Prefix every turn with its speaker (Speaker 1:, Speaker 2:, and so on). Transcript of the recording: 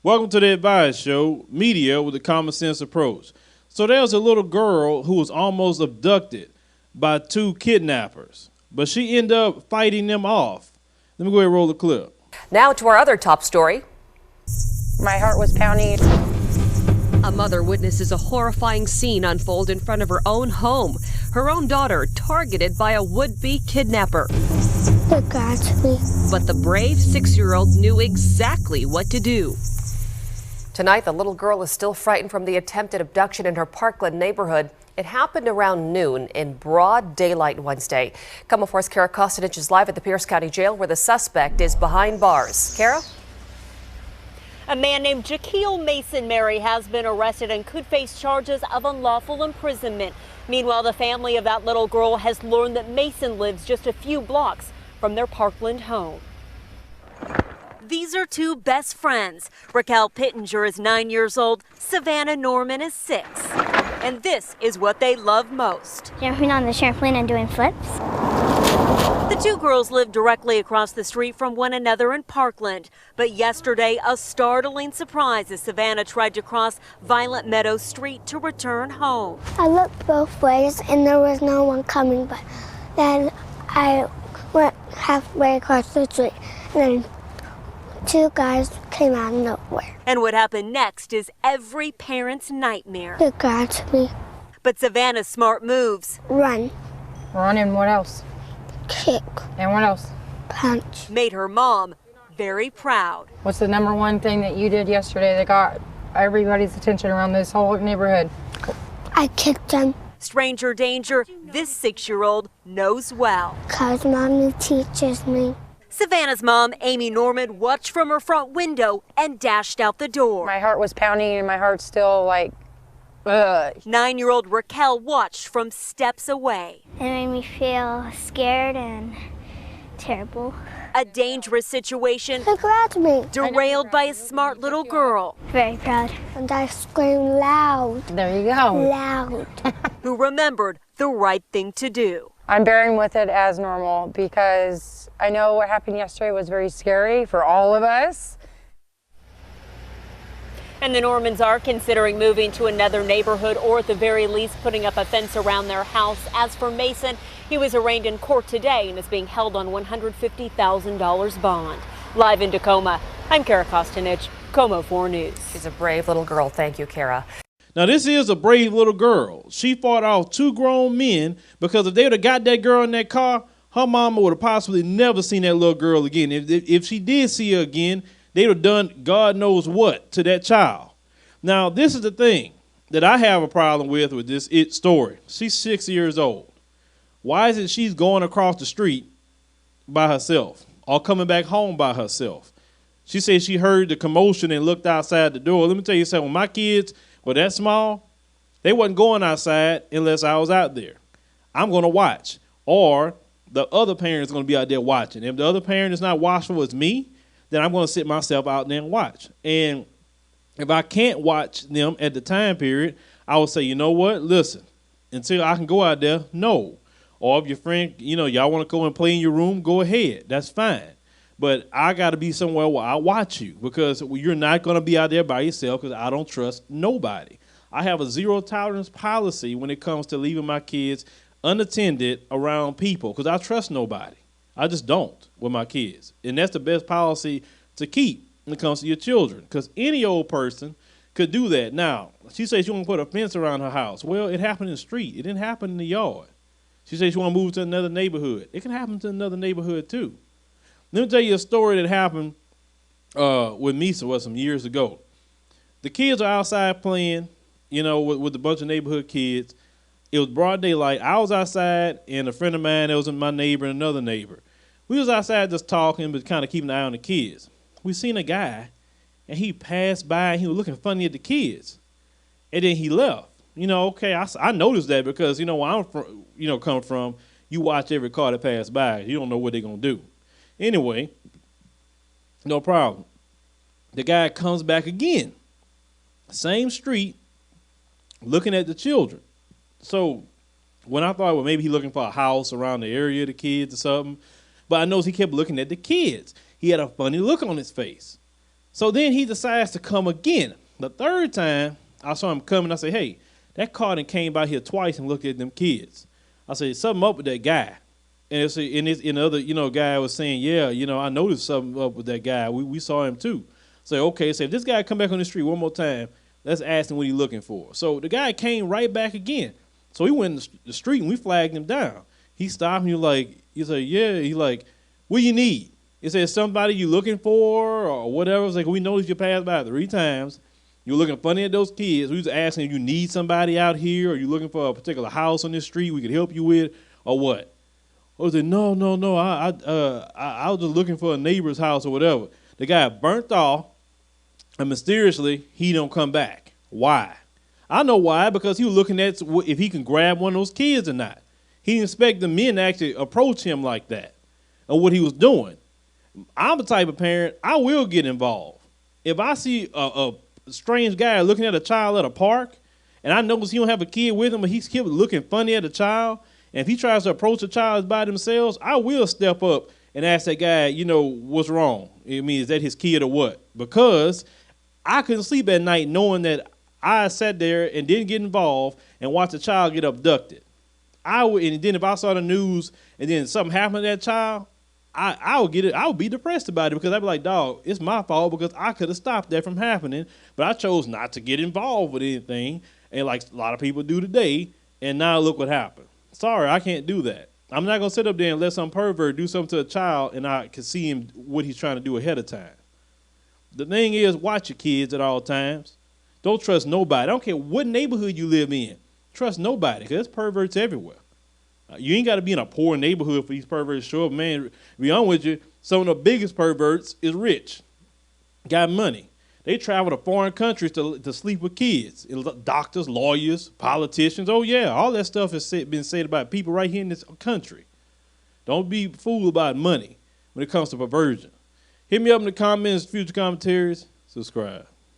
Speaker 1: Welcome to the Advice Show, media with a common sense approach. So there was a little girl who was almost abducted by two kidnappers, but she ended up fighting them off. Let me go ahead and roll the clip.
Speaker 2: Now to our other top story.
Speaker 3: My heart was pounding.
Speaker 2: A mother witnesses a horrifying scene unfold in front of her own home. Her own daughter targeted by a would-be kidnapper.
Speaker 4: They got me.
Speaker 2: But the brave 6-year-old knew exactly what to do. Tonight, the little girl is still frightened from the attempted abduction in her Parkland neighborhood. It happened around noon in broad daylight Wednesday. KOMO 4's Kara Kostanich is live at the Pierce County Jail where the suspect is behind bars. Kara?
Speaker 5: A man named Jaquil Mason Mary has been arrested and could face charges of unlawful imprisonment. Meanwhile, the family of that little girl has learned that Mason lives just a few blocks from their Parkland home. These are two best friends. Raquel Pittenger is 9 years old. Savannah Norman is 6. And this is what they love most.
Speaker 4: Jumping on the trampoline and doing flips.
Speaker 5: The two girls live directly across the street from one another in Parkland. But yesterday, a startling surprise as Savannah tried to cross Violet Meadow Street to return home.
Speaker 4: I looked both ways and there was no one coming, but then I went halfway across the street and then two guys came out of nowhere.
Speaker 5: And what happened next is every parent's nightmare.
Speaker 4: They got me.
Speaker 5: But Savannah's smart moves
Speaker 4: Run,
Speaker 3: Run and what else?
Speaker 4: kick,
Speaker 3: And what else?
Speaker 4: punch.
Speaker 5: made her mom very proud.
Speaker 3: What's the number one thing that you did yesterday that got everybody's attention around this whole neighborhood?
Speaker 4: I kicked them
Speaker 5: Stranger danger this 6-year-old knows well.
Speaker 4: because mommy teaches me.
Speaker 5: Savannah's mom, Amy Norman, watched from her front window and dashed out the door.
Speaker 3: My heart was pounding and my heart's still like, ugh.
Speaker 5: 9-year-old Raquel watched from steps away.
Speaker 4: It made me feel scared and terrible.
Speaker 5: A dangerous situation
Speaker 4: They grabbed me.
Speaker 5: derailed by a smart little girl
Speaker 4: Very proud. And I screamed loud,
Speaker 3: There you go.
Speaker 4: loud.
Speaker 5: who remembered the right thing to do.
Speaker 3: I'm bearing with it as normal because I know what happened yesterday was very scary for all of us.
Speaker 5: And the Normans are considering moving to another neighborhood or at the very least putting up a fence around their house. As for Mason, he was arraigned in court today and is being held on $150,000 bond. Live in Tacoma, I'm Kara Kostanich, KOMO 4 News.
Speaker 2: She's a brave little girl. Thank you, Kara.
Speaker 1: Now, this is a brave little girl. She fought off two grown men because if they would have got that girl in that car, her mama would have possibly never seen that little girl again. If she did see her again, they would have done God knows what to that child. Now, this is the thing that I have a problem with this story. She's 6 years old. Why is it she's going across the street by herself or coming back home by herself? She said she heard the commotion and looked outside the door. Let me tell you something. When my kids were that small, they wasn't going outside unless I was out there. I'm going to watch, or the other parent's going to be out there watching. If the other parent is not watchful as me, then I'm going to sit myself out there and watch. And if I can't watch them at the time period, I will say, you know what? Listen, until I can go out there, no. Or if your friend, y'all want to go and play in your room, go ahead. That's fine. But I got to be somewhere where I watch you because you're not going to be out there by yourself because I don't trust nobody. I have a zero tolerance policy when it comes to leaving my kids unattended around people because I trust nobody. I just don't with my kids. And that's the best policy to keep when it comes to your children because any old person could do that. Now, she says she want to put a fence around her house. Well, it happened in the street. It didn't happen in the yard. She says she want to move to another neighborhood. It can happen to another neighborhood too. Let me tell you a story that happened with me some years ago. The kids are outside playing, with a bunch of neighborhood kids. It was broad daylight. I was outside, and a friend of mine that was my neighbor and another neighbor. We was outside just talking, but kind of keeping an eye on the kids. We seen a guy, and he passed by, and he was looking funny at the kids. And then he left. Okay, I noticed that because, where I'm from, come from, you watch every car that pass by. You don't know what they're going to do. Anyway, no problem. The guy comes back again. Same street, looking at the children. So when I thought, well, maybe he's looking for a house around the area of the kids or something. But I noticed he kept looking at the kids. He had a funny look on his face. So then he decides to come again. The third time, I saw him coming. I said, hey, that car done came by here twice and looked at them kids. I said, something up with that guy. And the other, guy was saying, yeah, I noticed something up with that guy. We saw him too. So, okay, so if this guy come back on the street one more time, let's ask him what he's looking for. So the guy came right back again. So he went in the street and we flagged him down. He stopped and he said, yeah. He's like, what do you need? He said, somebody you looking for or whatever. It's like, we noticed you passed by 3 times. You were looking funny at those kids. We was asking if you need somebody out here or you looking for a particular house on this street we could help you with or what? I was like, no. I was just looking for a neighbor's house or whatever. The guy burnt off, and mysteriously, he don't come back. Why? I know why, because he was looking at if he can grab one of those kids or not. He didn't expect the men to actually approach him like that or what he was doing. I'm the type of parent, I will get involved. If I see a strange guy looking at a child at a park, and I notice he don't have a kid with him, but he's looking funny at a child, and if he tries to approach a child by themselves, I will step up and ask that guy, what's wrong? I mean, is that his kid or what? Because I couldn't sleep at night knowing that I sat there and didn't get involved and watched a child get abducted. And then if I saw the news and then something happened to that child, I would get it. I would be depressed about it because I'd be like, dog, it's my fault because I could have stopped that from happening, but I chose not to get involved with anything, and like a lot of people do today, and now look what happened. Sorry, I can't do that. I'm not going to sit up there and let some pervert do something to a child and I can see him what he's trying to do ahead of time. The thing is, watch your kids at all times. Don't trust nobody. I don't care what neighborhood you live in. Trust nobody because there's perverts everywhere. You ain't got to be in a poor neighborhood for these perverts to show up. Man, to be honest with you, some of the biggest perverts is rich, got money. They travel to foreign countries to sleep with kids, doctors, lawyers, politicians. Oh, yeah, all that stuff has been said about people right here in this country. Don't be fooled about money when it comes to perversion. Hit me up in the comments, future commentaries, subscribe.